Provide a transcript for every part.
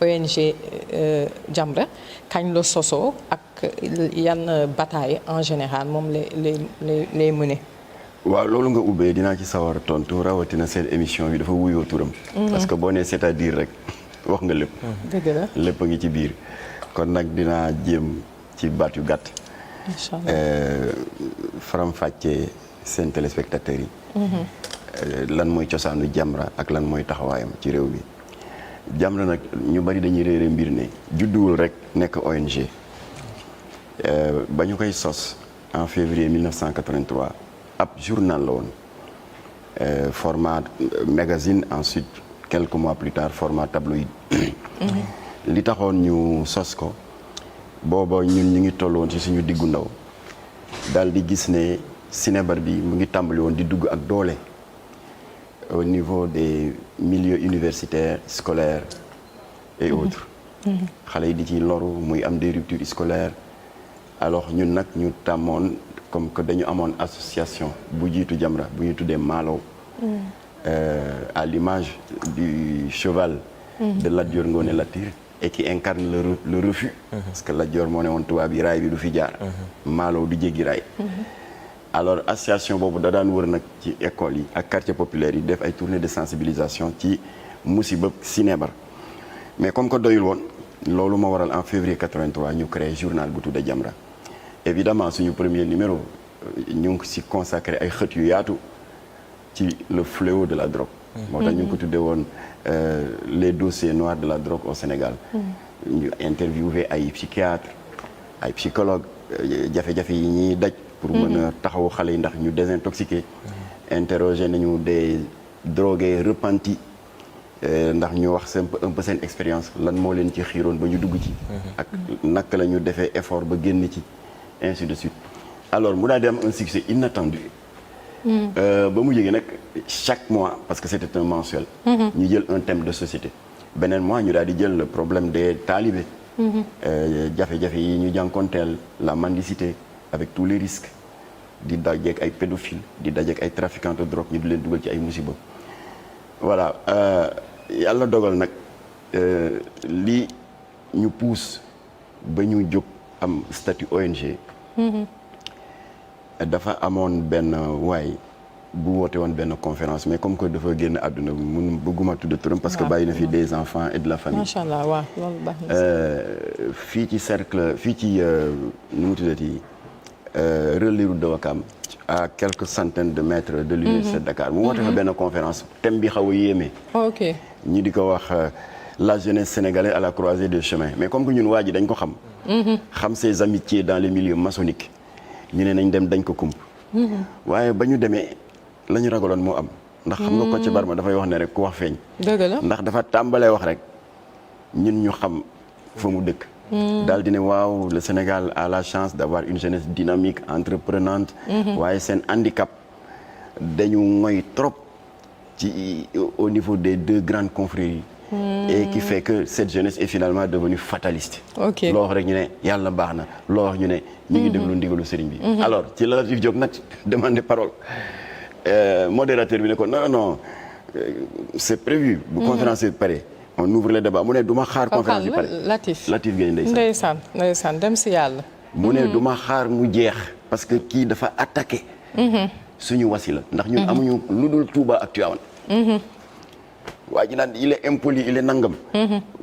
ONG Jamra kañ la sosoo ak yan bataille en général moom lay mëne. waaw loolu nga ubbee dinaa ci sawar tontu rawatina seen émission bi dafa wuyoo turam. parce que boo nee c'est-à-dire rek wax nga lépp. dëgg la lépp a ngi ci biir kon nag dinaa jéem ci baat yu gàtt. incha allah faram-fàccee seen téléspectateurs yi. lan mooy cosaanu Jamra ak lan mooy taxawaayam ci réew mi. Jamra nag ñu bari dañuy réere mbir ne judduwul rek nekk ONG. ba ñu koy sos en février 1983 ab journal la woon format magazine ensuite quelques mois plus tard format tabloïd. li taxoon ñu sos ko booba ñun ñu ngi tolloon ci suñu diggu ndaw daal di gis ne sinébar bi mu ngi tàmbali woon di dugg ak doole au niveau des milieux universitaires scolaires et autres. xale yi di ci loru muy am des ruptures scolaires alors ñun nag ñu tàmmoon comme que dañu amoon association bu jiitu Jamra bu ñu tuddee Malo. À l'image du cheval de Lat Dior Ngoné Latyr et qui incarne le refus. parce que Lat Dior moo ne woon tubaab yi raay bi du fi jaar. Malo du jéggi raay. alors association boobu da daan wër nag ci école yi ak quartier populaire yi def ay tournées de sensibilisation ci musiba sinébar mais comme que doyul woon loolu moo waral en février 83 ñu créé journal bu tudde Jamra évidemment suñu premier numéro ñu ngi si consacré ay xët yu yaatu ci le fléau de la drogue. moo tax ñu ngi ko tudde woon les dossiers noirs de la drogue au Sénégal. ñu interviewé ay psychiatre ay psychologue jafe-jafe yi ñuy daj. pour mën a taxawu xale yi ndax ñu désintoxiqué. interroger nañu des drogués repentis ndax ñu wax un peu seen expérience lan moo leen ci xiiroon ba ñu dugg ci. ak naka la ñu defee effort ba génn ci ainsi de suite. alors mu daal di am un succès inattendu. ba mu jógee nag chaque mois parce que c'était un mensuel. ñu jël un thème de société. beneen mois ñu daal di jël le problème des talibés. jafe-jafe yi ñu jànkonteel la mendicité avec tous les risques. di dajeek ay pédophiles di dajeek ay trafiquants de drogue ñu di leen dugal ci ay musiba. voilà yàlla dogal nag lii ñu pousse ba ñu jóg am statut ONG. dafa amoon benn waay bu woote woon benn conférence mais comme que dafa génn àdduna mun bëgguma tudd turam parce que bàyyi na fi des enfants et de la famille. macha allah waaw loolu baax na fii ci cercle fii ci nu mu tuddati Relais Route de Ouakam à quelques centaines de mètres de l'université de Dakar mu woote fa benn conférence thème bi xaw a yéeme. ok ñi di ko wax la jeunesse sénégalaise à la croisée des chemins mais comme que ñun waa ji dañ ko xam. xam ses amitiés dans les milieux maçonniques ñu ne nañ dem dañ ko kump. waaye ba ñu demee la ñu ragaloon moo am. ndax xam nga Kocc Barma dafay wax ne rek ku wax feeñ. dëgg la ndax dafa tàmbalee wax rek ñun ñu xam fa mu dëkk. daal di ne waaw le Sénégal a la chance d'avoir une jeunesse dynamique entreprenante. waaye seen handicap dañu ngoy trop ci au niveau des deux grandes confréries. et qui fait que cette jeunesse est finalement devenue fataliste. ok loo wax rek ñu ne yàlla baax na loo wax ñu ne. ñu ngi déglu ndigalu sëriñ bi. alors ci la Latif Diop nag demandé parole. modérateur bi ne ko non non c'est prévu. bu conférence bi pare on ouvre le débat mu ne du ma xaar. conférence bi pare Latif Gueye ndeysaan dem si yàlla. mu ne du ma xaar mu jeex parce que kii dafa attaqué. suñu wasila ndax ñun amuñu lu dul Touba ak Tivaouane. waa ji naan il est impoli il est nangam.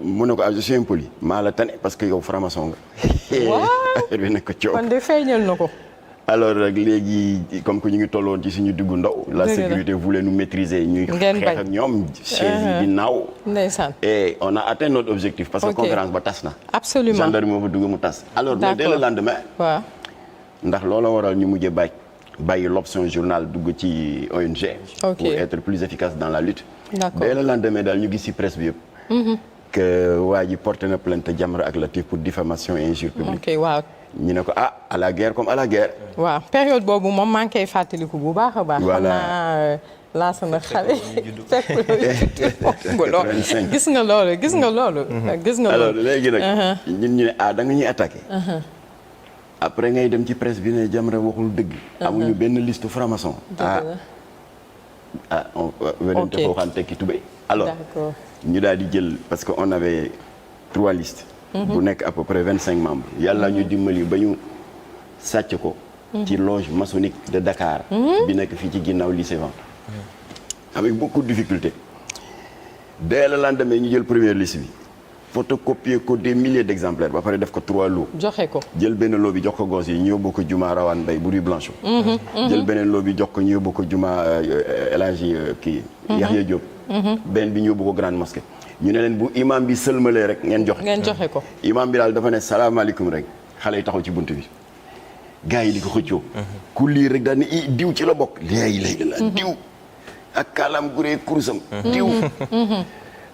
mu ne ko je suis impoli maa la tane parce que yow franc-maçon nga. waaw affaire bi nekk ko coow. kon de feeñal na ko. alors rek léegi comme que ñu ngi tolloon ci suñu diggu ndaw. la sécurité voulait nous maîtriser. ñuy xeex ak ñoom. chaise yi di naaw. ndeysaan. et on a atteint notre objectif. parce que conférence ba tas na. absolument gendarmerie moo fa dugg mu tas. alors mais dès le lendemain. waaw. ndax loola waral ñu mujjee bàyyi l'option journal dugg ci ONG. pour être plus efficace dans la lutte. d'accord dès le lendemain daal ñu gis ci presse bi yëpp. que waa ji porté na plainte Jamra ak Latif pour diffamation et injure publique. ok waaw. ñu ne ko à la guerre comme à la guerre. waaw période boobu moom maa ngi koy fàttaliku bu baax a baax. voilà xam naa laasa na xale. gis nga loolu gis nga loolu. gis nga loolu alors léegi nag. ñun ñu ne da nga ñuy attaqué. après ngay dem ci presse bi ne Jamra waxul dëgg. amuñu benn liste franc-maçon. on werante foo xam tekki tubéy. alors ñu daal di jël parce que on avait 3 listes. bu nekk à peu près 25 membres. yàlla ñu dimbali ba ñu sàcc ko. ci loge maçonnique de Dakar. bi nekk fii ci ginnaaw lycée Van. avec beaucoup de difficultés. dès le lendemain ñu jël première liste bi. photocopier ko des milliers d'exemplaires ba pare def ko 3 lots. joxe ko jël benn lot bi jox ko gos yi ñu yóbbu ko juma Rawane Mbaye bu Rue Blanchot. jël beneen lot bi jox ko ñu yóbbu ko juma El Hadji kii. Yaxya Diop. benn bi ñu yóbbu ko grande mosquée. ñu ne leen bu imam bi sëlmalee rek ngeen joxe ko. imam bi daal dafa ne salaamaaleykum rek xale yi taxaw ci bunt bi. gars yi di ko xëccoo. ku lii rek daal ne diw ci la bokk. lay la diw. ak kaalaam guree kurusam. diw.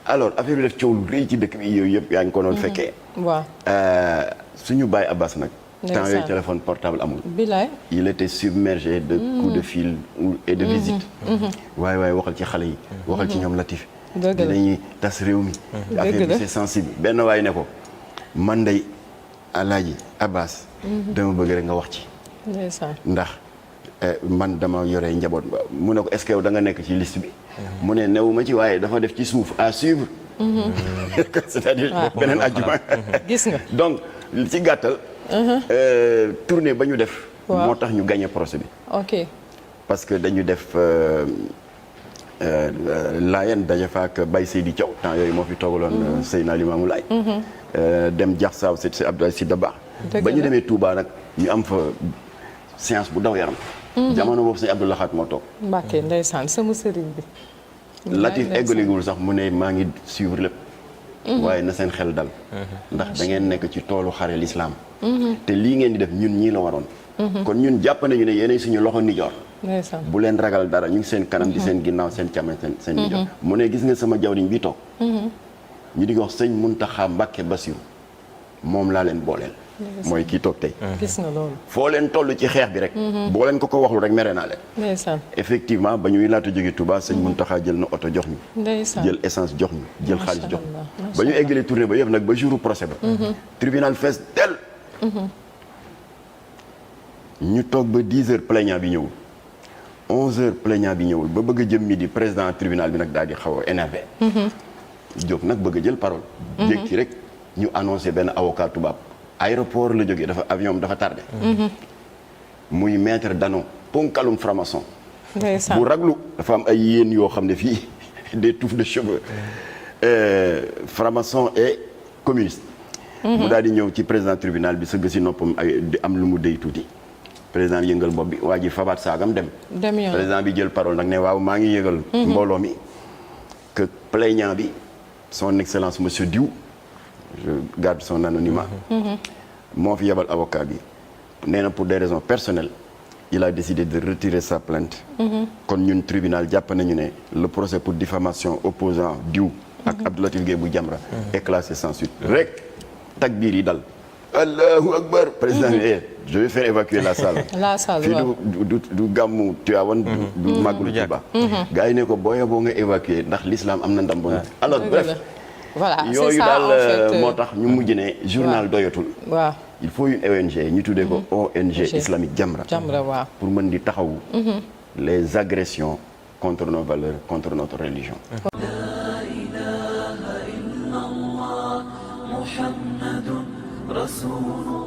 alors affaire bi def coow lu rëy ci dëkk bi yooyu yëpp yaa ngi ko doon fekkee. waaw. suñu baay Abbas nag. temps yooyu téléphone portable amul. bilaay. il était submergé de coups de fil et de visite. waaye waxal ci xale yi. waxal ci ñoom Latif. dëgg la dinañuy tas réew mi. affaire bi c'est sensible. benn waay ne ko man day Alaaji Abbas. dama bëgg rek nga wax ci. ndeysaan. ndax man dama yore njaboot mu ne ko est-ce que yow da nga nekk ci liste bi. mu ne newuma ci waaye dafa def ci suuf à suivre. c'est-à-dire beneen ajjuma. gis nga. donc ci gàttal. tournée ba ñu def. moo tax ñu gagné procès bi. ok. parce que dañu def Laayeen daje fa ak Baye Seydi Thiaw temps yooyu moo fi toogaloon Seydina Limamou Laye. dem Jaxsaaw c'est Abdoulaye Sy Dabakh. ba ñu demee Touba nag ñu am fa séance bu daw yaram. jamono boobu sëñ Abdou Lahad moo toog. Mbàkke ndeysaan sama sëriñ bi. Latif eggaligul sax mu ne maa ngi suivre lépp. waaye na seen xel dal. ndax da ngeen nekk ci toolu xare l'islam. te lii ngeen di def ñun ñii la waroon. kon ñun jàpp nañu ne yéenay suñu loxo nijoor. bu leen ragal dara ñu ngi seen kanam di seen ginnaaw seen càmmoñ seen nijoor. mu ne gis nga sama jawriñ bi toog. ñu di ko wax sëñ Muntaxa Mbàkke Basiru moom laa leen booleel. mooy kii toog tey. gis nga loolu. foo leen toll ci xeex bi rek. boo leen ko waxul rek mere naa leen. ndeysaan. effectivement ba ñuy laata jóge Touba sëñ Muntaxa jël na oto jox ñu. ndeysaan. jël essence jox ñu jël xaalis jox ñu. ba ñu eggalee tournée ba yëpp nag ba jouru procès ba. tribunal fees tel. ñu toog ba 10 heures plaignant bi ñëwul. 11 heures plaignant bi ñëwul ba bëgg a jëm midi président tribunal bi nag daal di xaw a énervé. jóg nag bëgg a jël parole. jékki rek ñu annoncé benn avocat tubaab. aéroport la jógee dafa avion dafa tardé. muy maître Danon ponkalum franc-maçon. bu raglu dafa am ay yéen yoo xam ne fii des touffes de cheveux. franc-maçon et communiste. mu daal di ñëw ci président tribunal bi sëgg si noppam ay di am lu mu déy tuuti. président bi yëngal bopp bi waa ji fabaat saagam dem. président bi jël parole nag ne waaw maa ngi yëgal. mbooloo mi que plaignant bi son excellence monsieur Diou. je garde son anonymat. moo fi yebal avocat bi nee na pour des raisons personnelles il a décidé de retirer sa plainte. kon ñun tribunal jàpp nañu ne le procès pour diffamation opposant Diou ak Abdou Latif Gueye bu Jamra est classé sans suite. rek takbiir yi dal. Allahu akbar président bi je vais faire évacuer la salle. fii du gàmmu Tivaouane du màggalu Touba. gars yi ne ko booyee boo nga évacuer ndax l'islam am na ndam bon. alors bref. voilà yooyu daal moo tax ñu mujj ne journal doyatul. waaw il faut une ONG ñu tuddee ko ONG islamique Jamra. waaw pour mën di taxawu. les agressions contre nos valeurs contre notre religion. La ilaha illallah Muhammadun Rasulullah.